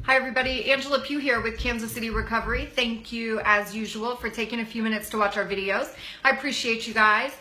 Hi everybody, Angela Pugh here with Kansas City Recovery. Thank you as usual for taking a few minutes to watch our videos. I appreciate you guys.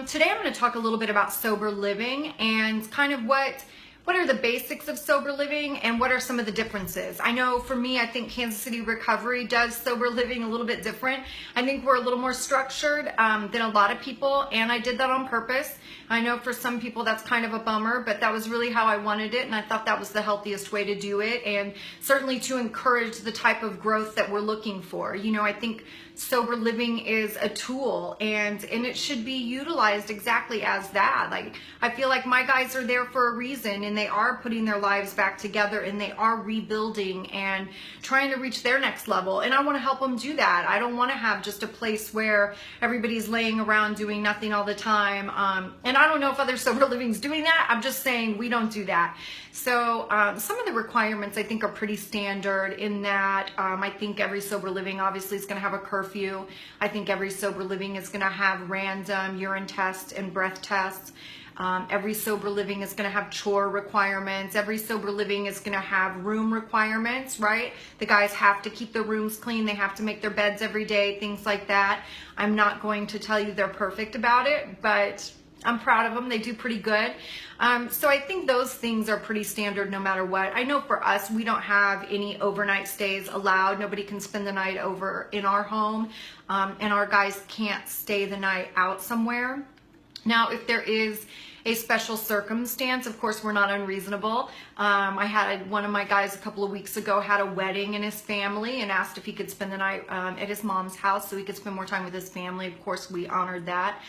Today I'm going to talk a little bit about sober living and kind of what are the basics of sober living and what are some of the differences. I know for me, I think Kansas City Recovery does sober living a little bit different. I think we're a little more structured than a lot of people, and I did that on purpose. I know for some people that's kind of a bummer, but that was really how I wanted it, and I thought that was the healthiest way to do it, and certainly to encourage the type of growth that we're looking for. You know, I think sober living is a tool, and it should be utilized exactly as that. Like, I feel like my guys are there for a reason, and they are putting their lives back together, and they are rebuilding and trying to reach their next level, and I want to help them do that. I don't want to have just a place where everybody's laying around doing nothing all the time, and I don't know if other sober living's doing that. I'm just saying we don't do that. So some of the requirements I think are pretty standard in that I think every sober living obviously is going to have a curfew. I think every sober living is going to have random urine tests and breath tests. Every sober living is going to have chore requirements. Every sober living is going to have room requirements, right? The guys have to keep their rooms clean. They have to make their beds every day, things like that. I'm not going to tell you they're perfect about it, but I'm proud of them. They do pretty good. So I think those things are pretty standard no matter what. I know for us, we don't have any overnight stays allowed. Nobody can spend the night over in our home, and our guys can't stay the night out somewhere. Now, if there is a special circumstance, of course, we're not unreasonable. I had one of my guys a couple of weeks ago had a wedding in his family and asked if he could spend the night at his mom's house so he could spend more time with his family. Of course, we honored that.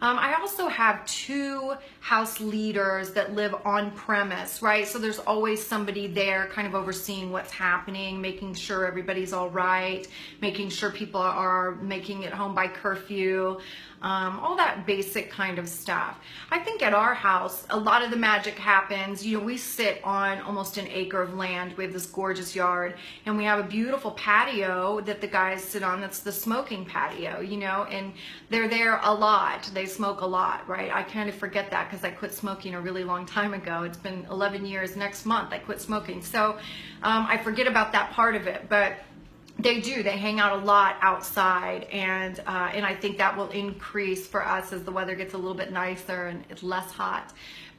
I also have 2 house leaders that live on premise, right? So there's always somebody there kind of overseeing what's happening, making sure everybody's all right, making sure people are making it home by curfew, all that basic kind of stuff. I think at our house, a lot of the magic happens. You know, we sit on almost an acre of land. We have this gorgeous yard, and we have a beautiful patio that the guys sit on. That's the smoking patio, you know, and they're there a lot. They smoke a lot, right? I kind of forget that because I quit smoking a really long time ago. It's been 11 years next month I quit smoking. So I forget about that part of it, but they do. They hang out a lot outside, and I think that will increase for us as the weather gets a little bit nicer and it's less hot.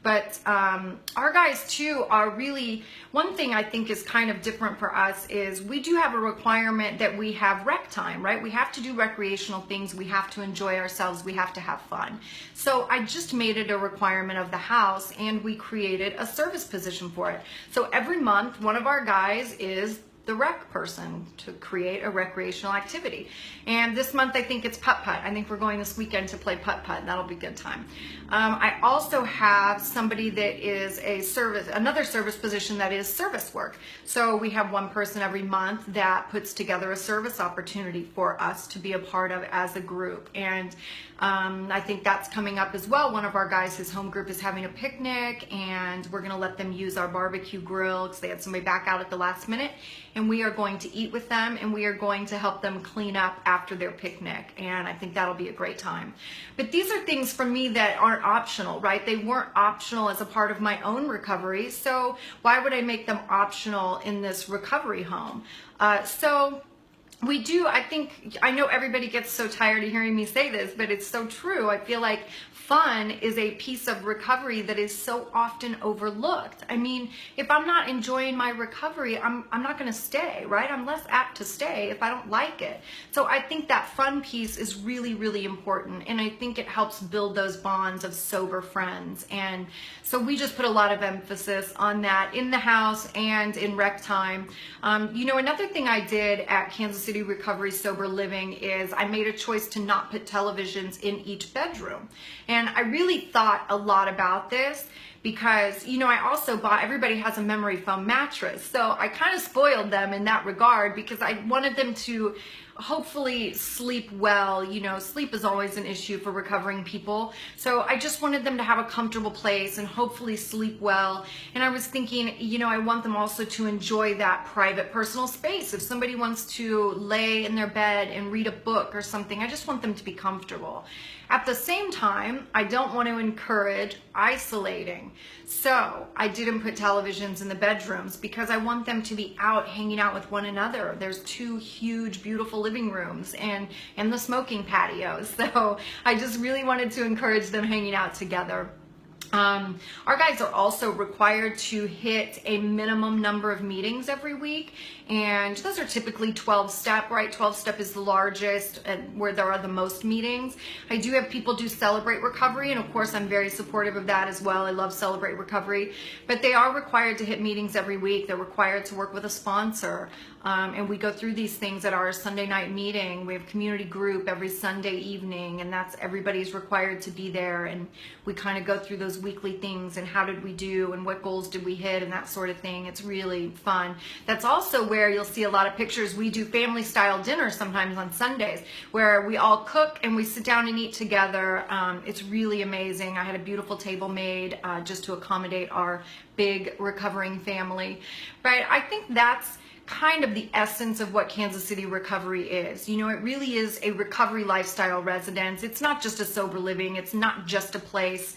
But our guys too are really, one thing I think is kind of different for us is we do have a requirement that we have rec time, right? We have to do recreational things. We have to enjoy ourselves. We have to have fun. So I just made it a requirement of the house, and we created a service position for it. So every month, one of our guys is the rec person to create a recreational activity. And this month I think it's putt-putt. I think we're going this weekend to play putt-putt, and that'll be a good time. I also have somebody that is another service position that is service work. So we have one person every month that puts together a service opportunity for us to be a part of as a group. And I think that's coming up as well. One of our guys, his home group, is having a picnic, and we're gonna let them use our barbecue grill because they had somebody back out at the last minute. And we are going to eat with them, and we are going to help them clean up after their picnic, and I think that'll be a great time. But these are things for me that aren't optional, right? They weren't optional as a part of my own recovery, so why would I make them optional in this recovery home? So we do, I know everybody gets so tired of hearing me say this, but it's so true. I feel like fun is a piece of recovery that is so often overlooked. I mean, if I'm not enjoying my recovery, I'm not going to stay, right? I'm less apt to stay if I don't like it. So I think that fun piece is really, really important, and I think it helps build those bonds of sober friends. And so we just put a lot of emphasis on that in the house and in rec time. You know, another thing I did at Kansas City Recovery Sober Living is I made a choice to not put televisions in each bedroom. And I really thought a lot about this because, you know, I also bought, everybody has a memory foam mattress. So I kind of spoiled them in that regard because I wanted them to hopefully sleep well. You know, sleep is always an issue for recovering people. So I just wanted them to have a comfortable place and hopefully sleep well. And I was thinking, you know, I want them also to enjoy that private personal space. If somebody wants to lay in their bed and read a book or something, I just want them to be comfortable. At the same time, I don't want to encourage isolating. So I didn't put televisions in the bedrooms because I want them to be out hanging out with one another. There's 2 huge, beautiful living rooms and the smoking patio. So I just really wanted to encourage them hanging out together. Our guys are also required to hit a minimum number of meetings every week, and those are typically 12-step, right? 12-step is the largest and where there are the most meetings. I do have people do Celebrate Recovery, and of course I'm very supportive of that as well. I love Celebrate Recovery, but they are required to hit meetings every week. They're required to work with a sponsor, and we go through these things at our Sunday night meeting. We have community group every Sunday evening, and that's everybody's required to be there, and we kind of go through those weekly things and how did we do and what goals did we hit and that sort of thing. It's really fun. That's also where you'll see a lot of pictures. We do family style dinner sometimes on Sundays where we all cook and we sit down and eat together. It's really amazing. I had a beautiful table made just to accommodate our big recovering family. But I think that's kind of the essence of what Kansas City Recovery is. You know, it really is a recovery lifestyle residence. It's not just a sober living. It's not just a place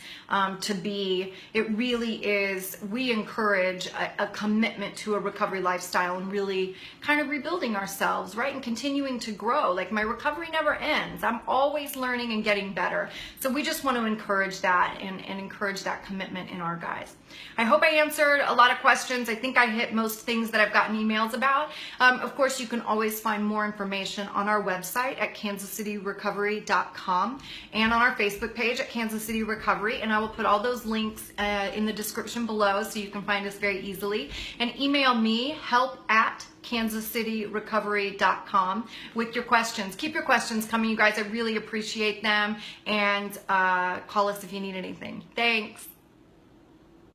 to be. It really is, we encourage a commitment to a recovery lifestyle and really kind of rebuilding ourselves, right? And continuing to grow. Like, my recovery never ends. I'm always learning and getting better. So we just want to encourage that and encourage that commitment in our guys. I hope I answered a lot of questions. I think I hit most things that I've gotten emails about. Of course, you can always find more information on our website at kansascityrecovery.com and on our Facebook page at Kansas City Recovery. And I will put all those links in the description below so you can find us very easily. And email me, help@kansascityrecovery.com with your questions. Keep your questions coming, you guys. I really appreciate them. And call us if you need anything. Thanks.